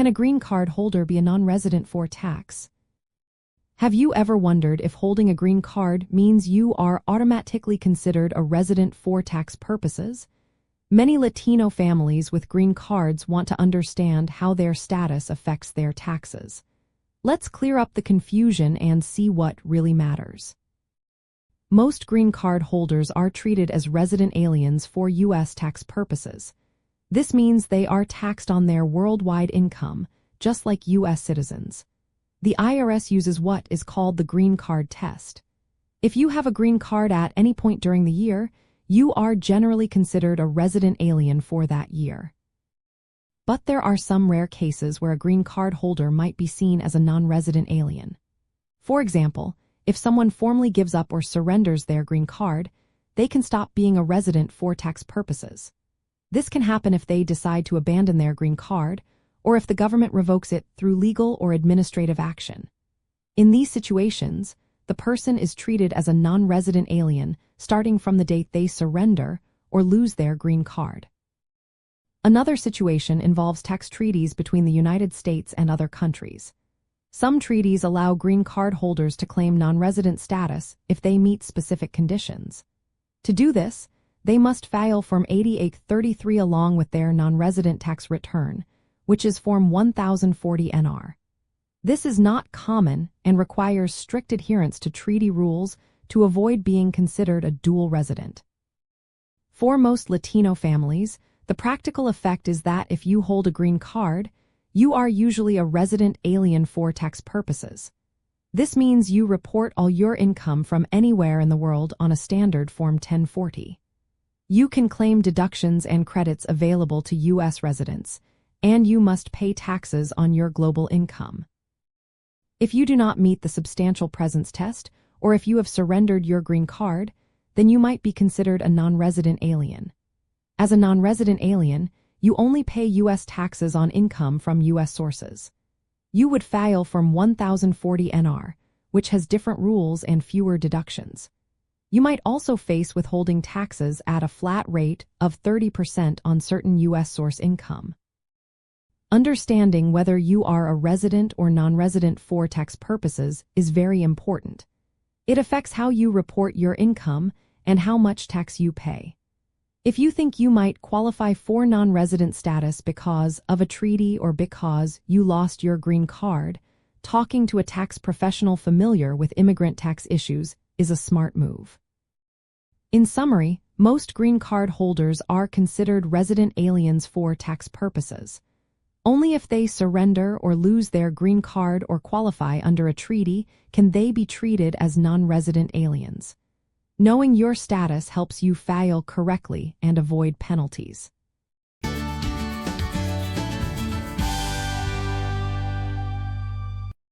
Can a green card holder be a non-resident for tax? Have you ever wondered if holding a green card means you are automatically considered a resident for tax purposes? Many Latino families with green cards want to understand how their status affects their taxes. Let's clear up the confusion and see what really matters. Most green card holders are treated as resident aliens for U.S. tax purposes. This means they are taxed on their worldwide income, just like U.S. citizens. The IRS uses what is called the green card test. If you have a green card at any point during the year, you are generally considered a resident alien for that year. But there are some rare cases where a green card holder might be seen as a non-resident alien. For example, if someone formally gives up or surrenders their green card, they can stop being a resident for tax purposes. This can happen if they decide to abandon their green card, or if the government revokes it through legal or administrative action. In these situations, the person is treated as a non-resident alien starting from the date they surrender or lose their green card. Another situation involves tax treaties between the United States and other countries. Some treaties allow green card holders to claim non-resident status if they meet specific conditions. To do this, they must file Form 8833 along with their non-resident tax return, which is Form 1040 NR. This is not common and requires strict adherence to treaty rules to avoid being considered a dual resident. For most Latino families, the practical effect is that if you hold a green card, you are usually a resident alien for tax purposes. This means you report all your income from anywhere in the world on a standard Form 1040. You can claim deductions and credits available to U.S. residents, and you must pay taxes on your global income. If you do not meet the substantial presence test, or if you have surrendered your green card, then you might be considered a non-resident alien. As a non-resident alien, you only pay U.S. taxes on income from U.S. sources. You would file Form 1040 NR, which has different rules and fewer deductions. You might also face withholding taxes at a flat rate of 30% on certain U.S. source income. Understanding whether you are a resident or non-resident for tax purposes is very important. It affects how you report your income and how much tax you pay. If you think you might qualify for non-resident status because of a treaty or because you lost your green card, talking to a tax professional familiar with immigrant tax issues is a smart move. In summary, most green card holders are considered resident aliens for tax purposes. Only if they surrender or lose their green card or qualify under a treaty can they be treated as non-resident aliens. Knowing your status helps you file correctly and avoid penalties.